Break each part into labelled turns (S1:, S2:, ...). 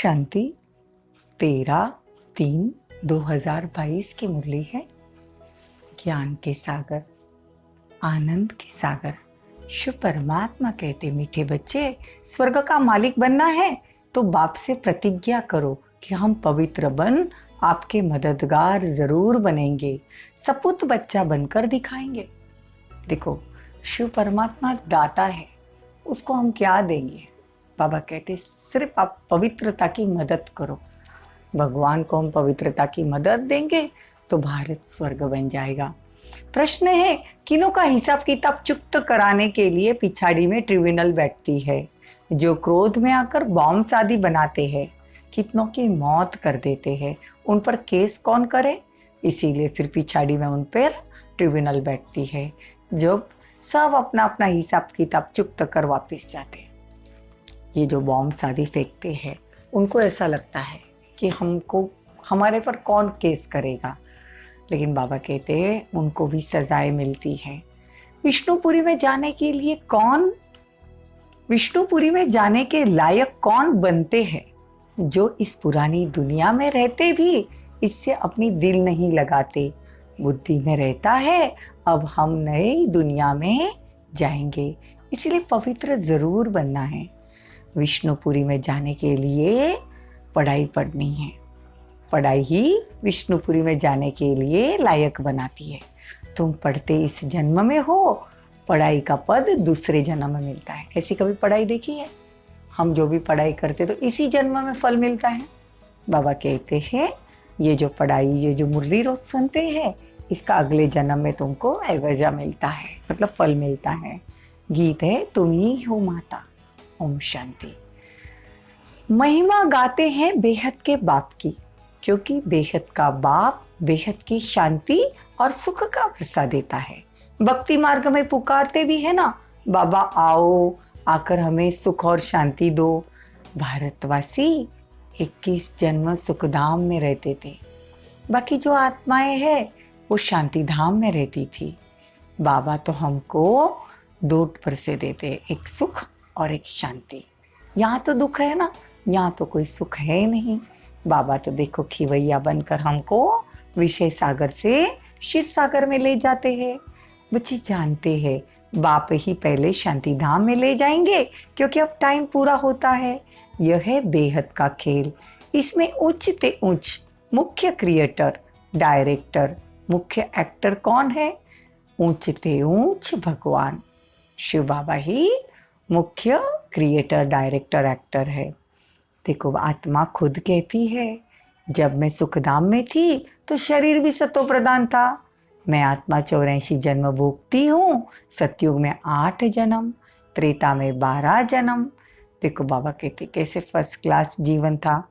S1: शांति 13/3/2022 की मुरली है। ज्ञान के सागर, आनंद के सागर। शिव परमात्मा कहते, मीठे बच्चे, स्वर्ग का मालिक बनना है तो बाप से प्रतिज्ञा करो कि हम पवित्र बन आपके मददगार जरूर बनेंगे, सपूत बच्चा बनकर दिखाएंगे। देखो, शिव परमात्मा दाता है, उसको हम क्या देंगे? बाबा कहते सिर्फ आप पवित्रता की मदद करो। भगवान को हम पवित्रता की मदद देंगे तो भारत स्वर्ग बन जाएगा। प्रश्न है, किनों का हिसाब किताब चुक्त कराने के लिए पिछाड़ी में ट्रिब्यूनल बैठती है, जो क्रोध में आकर बॉम्ब आदि बनाते हैं, कितनों की मौत कर देते हैं, उन पर केस कौन करे? इसीलिए फिर पिछाड़ी में उन पर ट्रिब्यूनल बैठती है, जब सब अपना अपना हिसाब किताब चुक्त कर वापस जाते हैं। ये जो बॉम्ब आदि फेंकते हैं, उनको ऐसा लगता है कि हमारे पर कौन केस करेगा, लेकिन बाबा कहते हैं उनको भी सजाएं मिलती है। विष्णुपुरी में जाने के लायक कौन बनते हैं? जो इस पुरानी दुनिया में रहते भी इससे अपनी दिल नहीं लगाते। बुद्धि में रहता है अब हम नई दुनिया में जाएंगे, इसलिए पवित्र जरूर बनना है। विष्णुपुरी में जाने के लिए पढ़ाई पढ़नी है। पढ़ाई ही विष्णुपुरी में जाने के लिए लायक बनाती है। तुम पढ़ते इस जन्म में हो, पढ़ाई का पद दूसरे जन्म में मिलता है। ऐसी कभी पढ़ाई देखी है? हम जो भी पढ़ाई करते तो इसी जन्म में फल मिलता है। बाबा कहते हैं ये जो पढ़ाई, ये जो मुरली रोज सुनते हैं, इसका अगले जन्म में तुमको एवजा मिलता है, मतलब फल मिलता है। गीत है, तुम ही हो माता। ओम शांति। महिमा गाते हैं बेहद के बाप की, क्योंकि बेहद का बाप बेहद की शांति और सुख का वर्षा देता है। भक्ति मार्ग में पुकारते भी है ना, बाबा आओ, आकर हमें सुख और शांति दो। भारतवासी 21 जन्म सुखधाम में रहते थे, बाकी जो आत्माएं हैं वो शांति धाम में रहती थी। बाबा तो हमको 2 परसे देते, एक सुख और एक शांति। यहाँ तो दुख है ना, यहाँ तो कोई सुख है नहीं। बाबा तो देखो खिवैया बनकर हमको विषय सागर से क्षीर सागर में ले जाते हैं। बच्चे जानते हैं बाप ही पहले शांति धाम में ले जाएंगे, क्योंकि अब टाइम पूरा होता है। यह है बेहद का खेल। इसमें उच्च ते उच्च मुख्य क्रिएटर, डायरेक्टर, मुख्य एक्टर कौन है? ऊंच ते ऊंच भगवान शिव बाबा ही मुख्य क्रिएटर, डायरेक्टर, एक्टर है। देखो, आत्मा खुद कहती है, जब मैं सुखधाम में थी तो शरीर भी सतो प्रधान था। मैं आत्मा 84 जन्म भोगती हूँ, सतयुग में 8 जन्म, त्रेता में 12 जन्म। देखो बाबा कहते कैसे फर्स्ट क्लास जीवन था।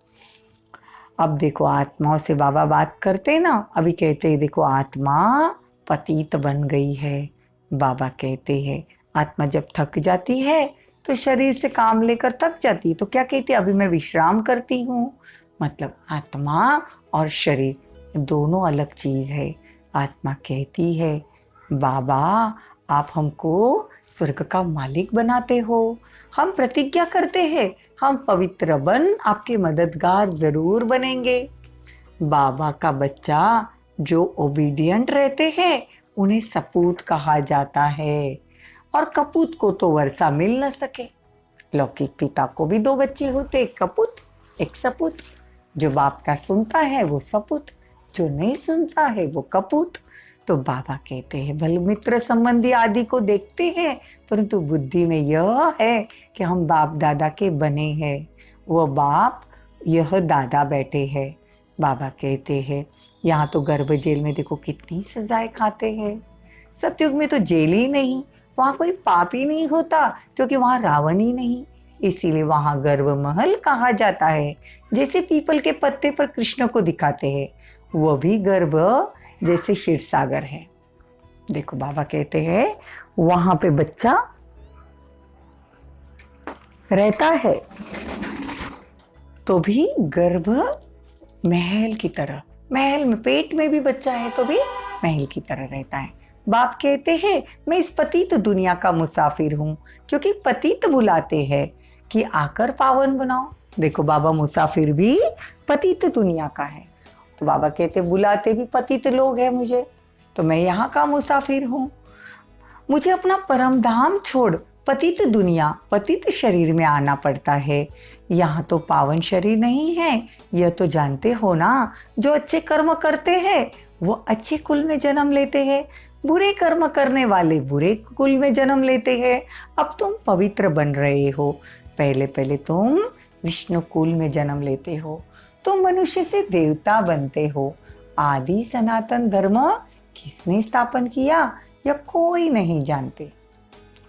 S1: अब देखो आत्माओं से बाबा बात करते ना, अभी कहते हैं देखो आत्मा पतित बन गई है। बाबा कहते हैं आत्मा जब थक जाती है तो शरीर से काम लेकर थक जाती है, तो क्या कहती है, अभी मैं विश्राम करती हूँ। मतलब आत्मा और शरीर दोनों अलग चीज है। आत्मा कहती है बाबा आप हमको स्वर्ग का मालिक बनाते हो, हम प्रतिज्ञा करते हैं हम पवित्र बन आपके मददगार जरूर बनेंगे। बाबा का बच्चा जो ओबीडियंट रहते हैं उन्हें सपूत कहा जाता है, और कपूत को तो वर्षा मिल न सके। लौकिक पिता को भी 2 बच्चे होते, एक कपूत एक सपूत। जो बाप का सुनता है वो सपूत, जो नहीं सुनता है वो कपूत। तो बाबा कहते हैं भले मित्र संबंधी आदि को देखते हैं, परंतु बुद्धि में यह है कि हम बाप दादा के बने हैं। वो बाप, यह दादा बैठे हैं। बाबा कहते हैं यहाँ तो गर्भ जेल में देखो कितनी सजाएं खाते हैं। सतयुग में तो जेल ही नहीं, वहाँ कोई पाप ही नहीं होता, क्योंकि वहाँ रावण ही नहीं, इसीलिए वहाँ गर्भ महल कहा जाता है। जैसे पीपल के पत्ते पर कृष्ण को दिखाते हैं, वो भी गर्भ जैसे क्षीर सागर है। देखो बाबा कहते हैं वहां पे बच्चा रहता है तो भी गर्भ महल की तरह, महल में पेट में भी बच्चा है तो भी महल की तरह रहता है। बाप कहते हैं मैं इस पतित दुनिया का मुसाफिर हूँ, क्योंकि पतित बुलाते हैं कि आकर पावन बनाओ। देखो बाबा मुसाफिर भी पतित दुनिया का है। तो बाबा कहते बुलाते भी पतित लोग हैं मुझे, तो मैं यहाँ का मुसाफिर हूँ। मुझे अपना परम धाम छोड़ पतित दुनिया, पतित शरीर में आना पड़ता है। यहाँ तो पावन शरीर नहीं है, यह तो जानते हो ना। जो अच्छे कर्म करते हैं वो अच्छे कुल में जन्म लेते हैं, बुरे कर्म करने वाले बुरे कुल में जन्म लेते हैं। अब तुम पवित्र बन रहे हो, पहले पहले तुम विष्णु कुल में जन्म लेते हो, तुम मनुष्य से देवता बनते हो। आदि सनातन धर्म किसने स्थापन किया यह कोई नहीं जानते।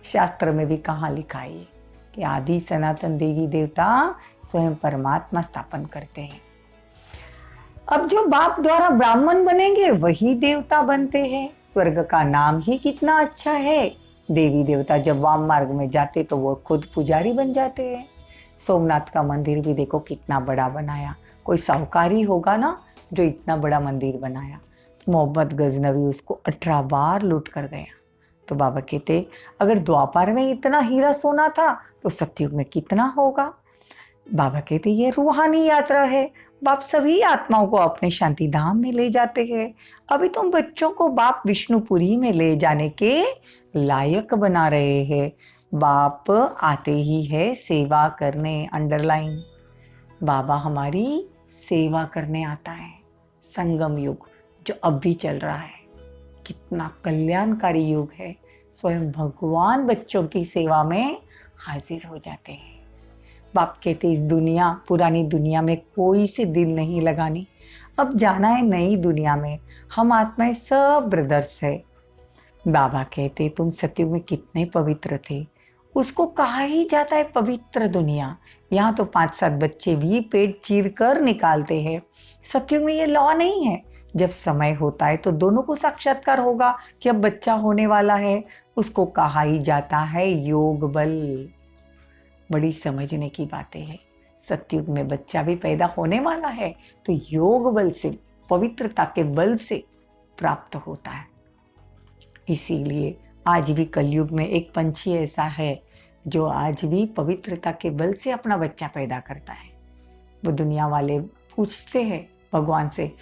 S1: शास्त्र में भी कहाँ लिखा है कि आदि सनातन देवी देवता स्वयं परमात्मा स्थापन करते हैं। अब जो बाप द्वारा ब्राह्मण बनेंगे वही देवता बनते हैं। स्वर्ग का नाम ही कितना अच्छा है। देवी देवता जब वाम मार्ग में जाते तो वो खुद पुजारी बन जाते हैं। सोमनाथ का मंदिर भी देखो कितना बड़ा बनाया, कोई साहूकारी होगा ना जो इतना बड़ा मंदिर बनाया। मोहम्मद गजनवी उसको 18 बार लूट कर गया। तो बाबा कहते अगर द्वापर में इतना हीरा सोना था तो सतयुग में कितना होगा। बाबा कहते ये रूहानी यात्रा है, बाप सभी आत्माओं को अपने शांति धाम में ले जाते हैं। अभी तुम बच्चों को बाप विष्णुपुरी में ले जाने के लायक बना रहे हैं। बाप आते ही है सेवा करने, अंडरलाइन। बाबा हमारी सेवा करने आता है। संगम युग जो अब भी चल रहा है कितना कल्याणकारी युग है। स्वयं भगवान बच्चों की सेवा में हाजिर हो जाते हैं। बाप कहते इस दुनिया, पुरानी दुनिया में कोई से दिल नहीं लगानी, अब जाना है नई दुनिया में। हम आत्माएं सब ब्रदर्स है। बाबा कहते तुम सतयुग में कितने पवित्र थे, उसको कहा ही जाता है पवित्र दुनिया। यहाँ तो 5-7 बच्चे भी पेट चीर कर निकालते हैं। सतयुग में ये लॉ नहीं है। जब समय होता है तो दोनों को साक्षात्कार होगा कि अब बच्चा होने वाला है, उसको कहा ही जाता है योग बल। बड़ी समझने की बातें हैं। सतयुग में बच्चा भी पैदा होने वाला है तो योग बल से, पवित्रता के बल से प्राप्त होता है। इसीलिए आज भी कलयुग में एक पंछी ऐसा है जो आज भी पवित्रता के बल से अपना बच्चा पैदा करता है। वो दुनिया वाले पूछते हैं भगवान से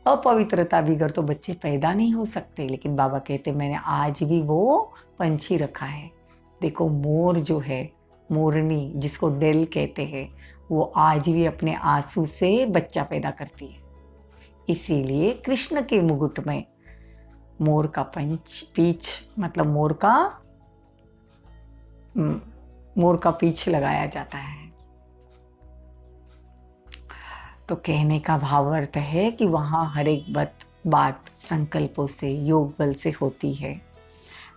S1: अपवित्रता बिगड़ तो बच्चे पैदा नहीं हो सकते, लेकिन बाबा कहते मैंने आज भी वो पंछी रखा है। देखो मोर जो है, मोरनी जिसको डेल कहते हैं, वो आज भी अपने आंसू से बच्चा पैदा करती है। इसीलिए कृष्ण के मुकुट में मोर का पीछ मतलब मोर का पीछ लगाया जाता है। तो कहने का भाव अर्थ है कि वहाँ हर एक बात संकल्पों से, योग बल से होती है।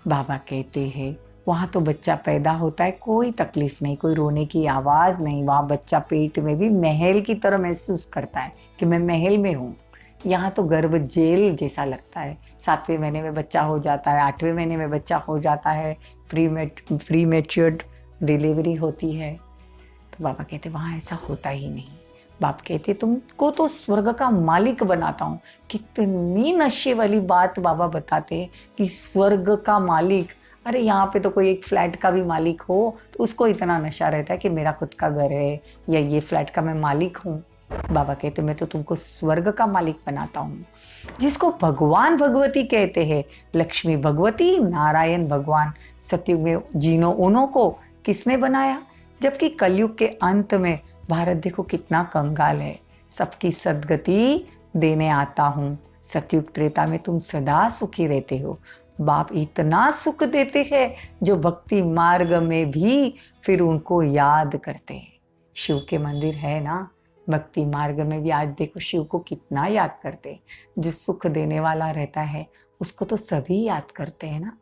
S1: बाबा कहते हैं वहाँ तो बच्चा पैदा होता है, कोई तकलीफ नहीं, कोई रोने की आवाज़ नहीं। वहाँ बच्चा पेट में भी महल की तरह महसूस करता है कि मैं महल में हूँ। यहाँ तो गर्भ जेल जैसा लगता है। 7वें महीने में बच्चा हो जाता है, 8वें महीने में बच्चा हो जाता है, प्री मैच्योर्ड डिलीवरी होती है। तो बाबा कहते वहाँ ऐसा होता ही नहीं। बाप कहते तुमको तो स्वर्ग का मालिक बनाता हूँ। कितनी नशे वाली बात बाबा बताते हैं कि स्वर्ग का मालिक। अरे यहाँ पे तो कोई एक फ्लैट का भी मालिक हो तो उसको इतना नशा रहता है कि मेरा खुद का घर है या ये फ्लैट का मैं मालिक हूँ। बाबा कहते मैं तो तुमको स्वर्ग का मालिक बनाता हूँ, जिसको भगवान भगवती कहते हैं। लक्ष्मी भगवती, नारायण भगवान। सतयुग में जीनो उन्हों को किसने बनाया, जबकि कलयुग के अंत में भारत देखो कितना कंगाल है। सबकी सद्गति देने आता हूँ। सतयुग त्रेता में तुम सदा सुखी रहते हो। बाप इतना सुख देते हैं जो भक्ति मार्ग में भी फिर उनको याद करते हैं। शिव के मंदिर है ना, भक्ति मार्ग में भी आज देखो शिव को कितना याद करते हैं। जो सुख देने वाला रहता है उसको तो सभी याद करते हैं ना।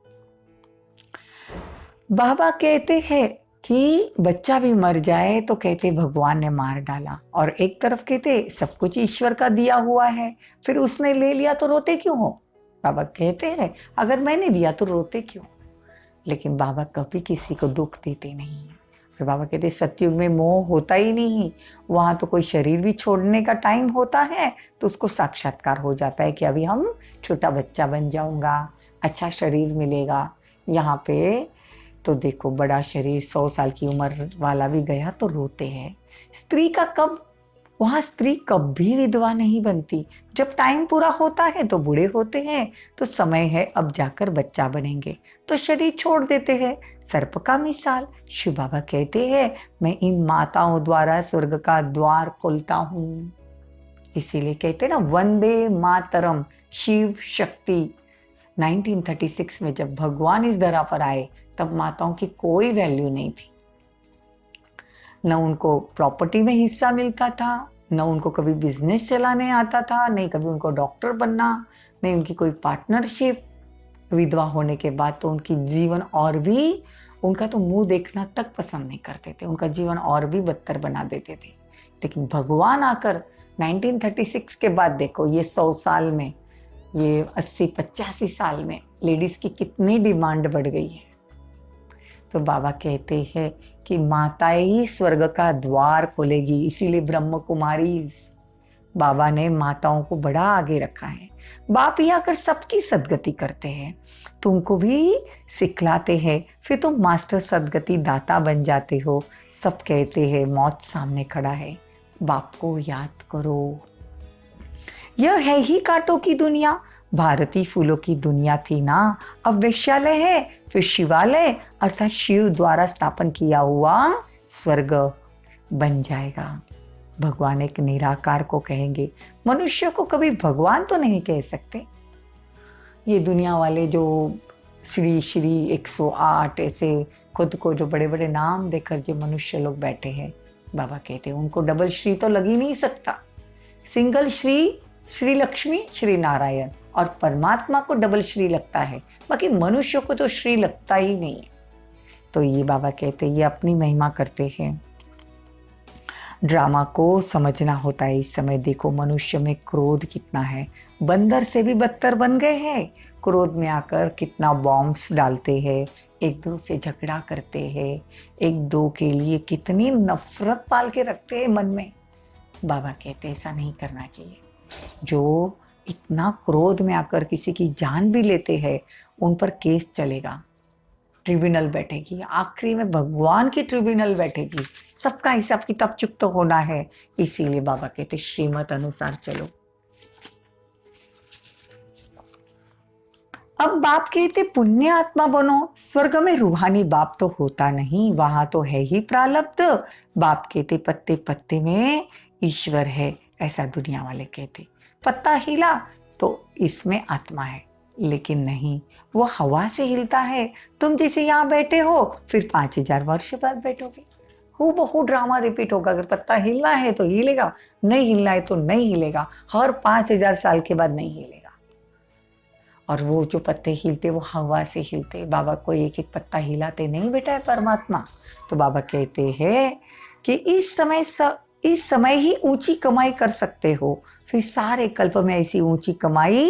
S1: बाबा कहते हैं कि बच्चा भी मर जाए तो कहते भगवान ने मार डाला, और एक तरफ कहते सब कुछ ईश्वर का दिया हुआ है, फिर उसने ले लिया तो रोते क्यों हो। बाबा कहते हैं अगर मैंने दिया तो रोते क्यों। लेकिन बाबा कभी किसी को दुख देते नहीं है। फिर बाबा कहते सतयुग में मोह होता ही नहीं। वहाँ तो कोई शरीर भी छोड़ने का टाइम होता है तो उसको साक्षात्कार हो जाता है कि अभी हम छोटा बच्चा बन जाऊंगा, अच्छा शरीर मिलेगा। यहाँ पे तो देखो बड़ा शरीर 100 साल की उम्र वाला भी गया तो रोते हैं। स्त्री का कब, वहां स्त्री कभी विधवा नहीं बनती। जब टाइम पूरा होता है तो बूढ़े होते हैं, तो समय है अब जाकर बच्चा बनेंगे, तो शरीर छोड़ देते हैं। सर्प का मिसाल शिव बाबा कहते हैं, मैं इन माताओं द्वारा स्वर्ग का द्वार खोलता हूँ। इसीलिए कहते हैं ना, वंदे मातरम शिव शक्ति। 1936 में जब भगवान इस धरा पर आए तब माताओं की कोई वैल्यू नहीं थी। न उनको प्रॉपर्टी में हिस्सा मिलता था, न उनको कभी बिजनेस चलाने आता था, नहीं कभी उनको डॉक्टर बनना, नहीं उनकी कोई पार्टनरशिप। विधवा होने के बाद तो उनकी जीवन और भी, उनका तो मुंह देखना तक पसंद नहीं करते थे, उनका जीवन और भी बदतर बना देते थे। लेकिन भगवान आकर 1936 के बाद देखो, ये 100 साल में, ये 80-85 साल में लेडीज की कितनी डिमांड बढ़ गई है। तो बाबा कहते हैं कि माताएं ही स्वर्ग का द्वार खोलेगी। इसीलिए ब्रह्म कुमारी बाबा ने माताओं को बड़ा आगे रखा है। बाप ही आकर सबकी सदगति करते हैं, तुमको भी सिखलाते हैं, फिर तुम मास्टर सदगति दाता बन जाते हो। सब कहते हैं मौत सामने खड़ा है, बाप को याद करो। यह है ही कांटों की दुनिया, भारतीय फूलों की दुनिया थी ना, अब वेश्यालय है, फिर शिवालय अर्थात शिव द्वारा स्थापन किया हुआ स्वर्ग बन जाएगा। भगवान एक निराकार को कहेंगे, मनुष्य को कभी भगवान तो नहीं कह सकते। ये दुनिया वाले जो श्री श्री 108 ऐसे खुद को जो बड़े बड़े नाम देकर जो मनुष्य लोग बैठे हैं, बाबा कहते हैं उनको डबल श्री तो लग ही नहीं सकता। सिंगल श्री, श्री लक्ष्मी, श्री नारायण, और परमात्मा को डबल श्री लगता है, बाकी मनुष्य को तो श्री लगता ही नहीं है। तो ये बाबा कहते हैं ये अपनी महिमा करते हैं। ड्रामा को समझना होता है। इस समय देखो मनुष्य में क्रोध कितना है, बंदर से भी बदतर बन गए हैं। क्रोध में आकर कितना बॉम्ब्स डालते हैं, एक दो से झगड़ा करते हैं, एक दो के लिए कितनी नफरत पाल के रखते हैं मन में। बाबा कहते हैं ऐसा नहीं करना चाहिए। जो इतना क्रोध में आकर किसी की जान भी लेते हैं, उन पर केस चलेगा, ट्रिब्यूनल बैठेगी, आखिरी में भगवान की ट्रिब्यूनल बैठेगी, सबका हिसाब किताब चुप तो होना है। इसीलिए बाबा कहते श्रीमत अनुसार चलो। अब बाप कहते पुण्य आत्मा बनो। स्वर्ग में रूहानी बाप तो होता नहीं, वहां तो है ही प्रारब्ध। बाप कहते पत्ते पत्ते में ईश्वर है, ऐसा दुनिया वाले कहते। पत्ता हिला तो इसमें आत्मा है, लेकिन नहीं, वो हवा से हिलता है। तुम जैसे यहाँ बैठे हो, फिर 5000 वर्ष बाद बैठोगे, हूबहू ड्रामा रिपीट होगा। अगर पत्ता हिलना है तो हिलेगा, नहीं हिलना है तो नहीं हिलेगा, हर 5000 साल के बाद नहीं हिलेगा। और वो जो पत्ते हिलते वो हवा से हिलते। बाबा को एक एक पत्ता हिलाते नहीं बेटा है परमात्मा। तो बाबा कहते हैं कि इस समय ही ऊंची कमाई कर सकते हो, फिर सारे कल्प में ऐसी ऊंची कमाई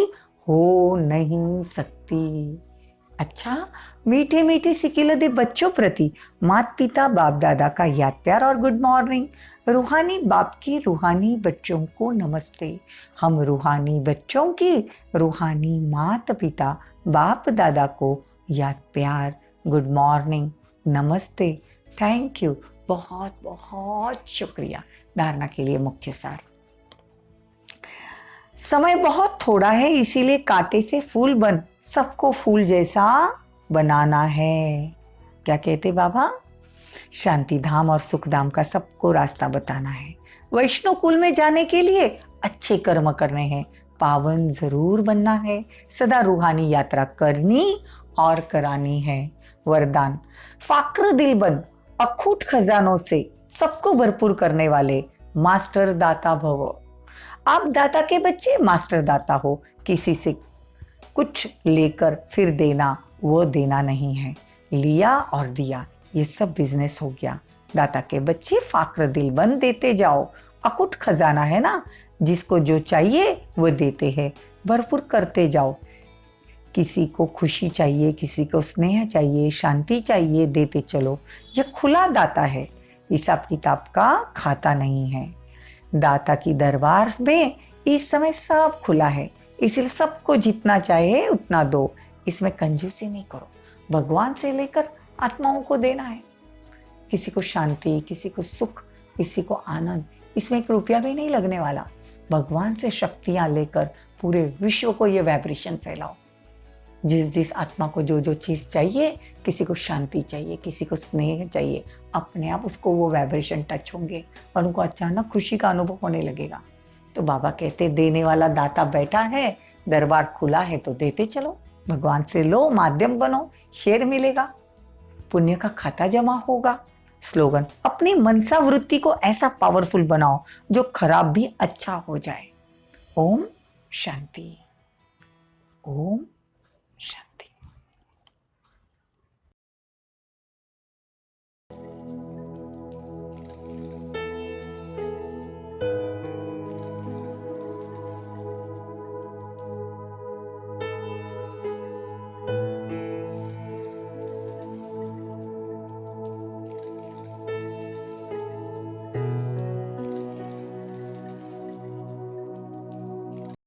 S1: हो नहीं सकती। अच्छा, मीठे मीठे सिकिल दे बच्चों प्रति माता पिता बाप दादा का याद प्यार और गुड मॉर्निंग। रूहानी बाप की रूहानी बच्चों को नमस्ते। हम रूहानी बच्चों की रूहानी माता पिता बाप दादा को याद प्यार, गुड मॉर्निंग, नमस्ते, थैंक यू, बहुत बहुत शुक्रिया। धारणा के लिए मुख्य सार। समय बहुत थोड़ा है, इसीलिए कांटे से फूल बन सबको फूल जैसा बनाना है। क्या कहते बाबा? शांति धाम और सुख धाम का सबको रास्ता बताना है। वैष्णव कुल में जाने के लिए अच्छे कर्म करने हैं, पावन जरूर बनना है, सदा रूहानी यात्रा करनी और करानी है। वरदान, फाक्र दिल बन अखूट खजानों से सबको भरपूर करने वाले मास्टर दाता भवो। आप दाता के बच्चे मास्टर दाता हो। किसी से कुछ लेकर फिर देना, वो देना नहीं है। लिया और दिया, ये सब बिजनेस हो गया। दाता के बच्चे फाक्र दिल बन देते जाओ। अकुट खजाना है ना, जिसको जो चाहिए वो देते हैं, भरपूर करते जाओ। किसी को खुशी चाहिए, किसी को स्नेह चाहिए, शांति चाहिए, देते चलो। यह खुला दाता है, हिसाब किताब का खाता नहीं है। दाता की दरबार में इस समय सब खुला है, इसलिए सबको जितना चाहे उतना दो। इसमें कंजूसी नहीं करो। भगवान से लेकर आत्माओं को देना है। किसी को शांति, किसी को सुख, किसी को आनंद। इसमें 1 रुपया भी नहीं लगने वाला। भगवान से शक्तियां लेकर पूरे विश्व को ये वाइब्रेशन फैलाओ। जिस जिस आत्मा को जो जो चीज़ चाहिए, किसी को शांति चाहिए, किसी को स्नेह चाहिए, अपने आप उसको वो वाइब्रेशन टच होंगे और उनको अचानक खुशी का अनुभव होने लगेगा। तो बाबा कहते देने वाला दाता बैठा है, दरबार खुला है तो देते चलो, भगवान से लो, माध्यम बनो, शेयर मिलेगा, पुण्य का खाता जमा होगा। स्लोगन, अपनी मनसा वृत्ति को ऐसा पावरफुल बनाओ जो खराब भी अच्छा हो जाए। ओम शांति। ओम